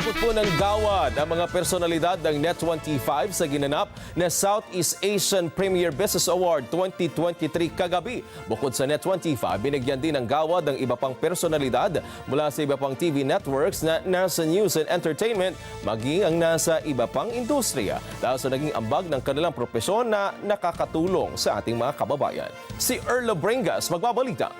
Inabot po ng gawad ang mga personalidad ng Net25 sa ginanap na Southeast Asian Premier Business Award 2023 kagabi. Bukod sa Net25, binigyan din ng gawad ang iba pang personalidad mula sa iba pang TV networks na nasa news and entertainment, maging ang nasa iba pang industriya dahil sa naging ambag ng kanilang propesyon na nakakatulong sa ating mga kababayan. Si Erlo Bringas magbabalita.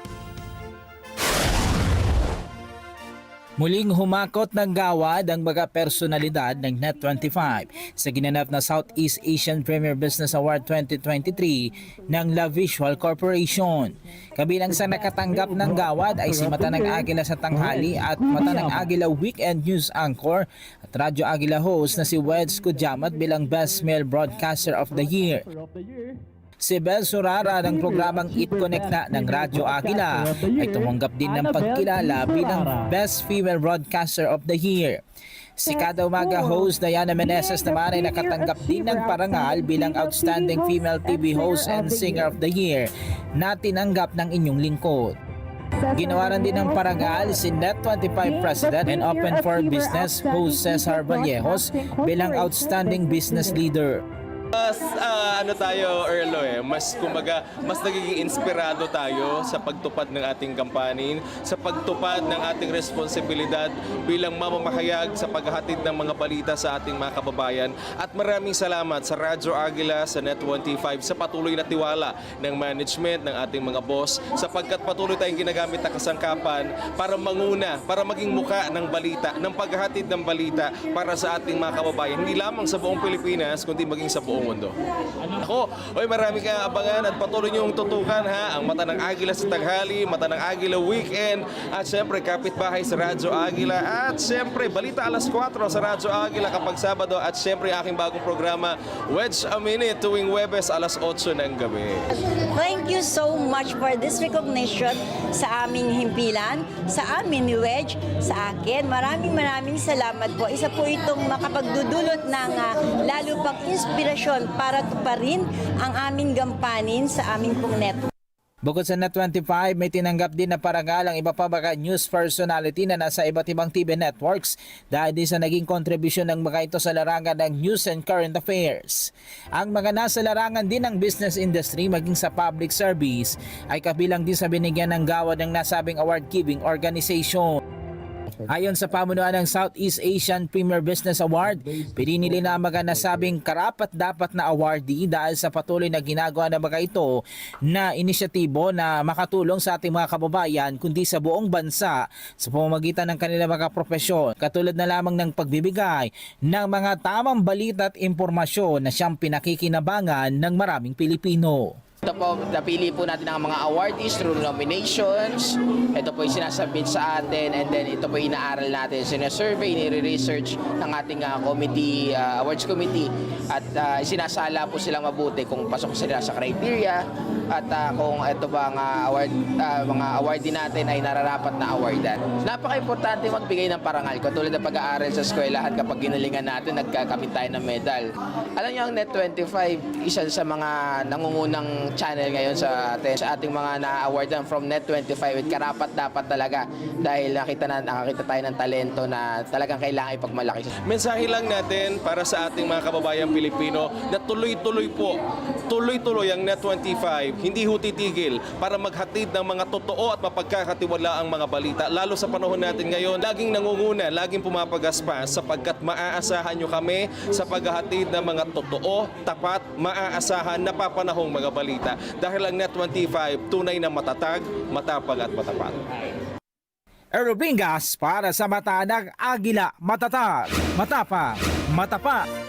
Muling humakot ng gawad ang mga personalidad ng Net25 sa ginanap na Southeast Asian Premier Business Award 2023 ng La Visual Corporation. Kabilang sa nakatanggap ng gawad ay si Mata ng Agila sa tanghali at Mata ng Agila Weekend News Anchor at Radyo Agila host na si Wedge Kujamat bilang Best Male Broadcaster of the Year. Si Bel Surara ng programang It Connect na ng Radyo Agila ay tumanggap din ng pagkilala bilang Best Female Broadcaster of the Year. Si Kada Umaga host Diana Meneses naman ay nakatanggap din ng parangal bilang Outstanding Female TV Host and Singer of the Year na tinanggap ng inyong lingkod. Ginawaran din ng parangal si Net25 President and Open for Business host Cesar Vallejos bilang Outstanding Business Leader. Mas tayo, Erlo, mas nagiging inspirado tayo sa pagtupad ng ating kampanin, sa pagtupad ng ating responsibilidad bilang mamamahayag sa paghahatid ng mga balita sa ating mga kababayan. At maraming salamat sa Radyo Agila, sa Net25 sa patuloy na tiwala ng management, ng ating mga boss, sapagkat patuloy tayong ginagamit na kasangkapan para manguna, para maging muka ng balita, ng paghahatid ng balita para sa ating mga kababayan, hindi lamang sa buong Pilipinas, kundi maging sa buong mundo. Ako, marami kang abangan at patuloy niyong tutukan ang Mata ng Agila sa tanghali, Mata ng Agila Weekend, at syempre Kapitbahay sa Radyo Agila, at syempre Balita alas 4 sa Radyo Agila kapag Sabado, at syempre aking bagong programa Wedge a Minute tuwing Huwebes alas 8 ng gabi. Thank you so much for this recognition sa aming himpilan, sa amin ni Wedge, sa akin. Maraming salamat po. Isa po itong makapagdudulot ng lalo pang inspirasyon para tuparin ang aming gampanin sa aming pong network. Bukod sa Net25, may tinanggap din na parangal ang iba pa mga news personality na nasa iba't ibang TV networks dahil din sa naging kontribusyon ng mga ito sa larangan ng news and current affairs. Ang mga nasa larangan din ng business industry maging sa public service ay kabilang din sa binigyan ng gawad ng nasabing award-giving organization. Ayon sa pamunuan ng Southeast Asian Premier Business Award, pinili na mga nasabing karapat-dapat na awardee dahil sa patuloy na ginagawa ng mga ito na inisyatibo na makatulong sa ating mga kababayan kundi sa buong bansa sa pamamagitan ng kanilang mga profesyon, katulad na lamang ng pagbibigay ng mga tamang balita at impormasyon na siyang pinakikinabangan ng maraming Pilipino. Ito po, napili po natin ang mga awardees through nominations. Ito po yung sinasubmit sa atin, and then ito po yung inaaral natin. Sinasurvey, nire-research ng ating committee, awards committee, at sinasala po silang mabuti kung pasok sila sa criteria at kung ito ba mga awardee natin ay nararapat na awardan. Napaka-importante magbigay ng parangal. Katulad ng pag-aaral sa eskwelahan, kapag ginalingan natin, nagkakamit tayo ng medal. Alam niyo, ang Net25, isa sa mga nangungunang channel ngayon sa ating mga na-awardan from Net25, at karapat-dapat talaga dahil nakakita tayo ng talento na talagang kailangan ipagmalaki. Mensahe lang natin para sa ating mga kababayang Pilipino na tuloy-tuloy ang Net25, hindi ho titigil para maghatid ng mga totoo at mapagkakatiwala ang mga balita. Lalo sa panahon natin ngayon, laging nangunguna, laging pumapagaspas sapagkat maaasahan nyo kami sa paghahatid ng mga totoo, tapat, maaasahan, napapanahong mga balita. Dahil ang Net25, tunay na matatag, matapang at matapat. Erlo Bringas para sa Mata ng Agila, matatag, matapang, matapat.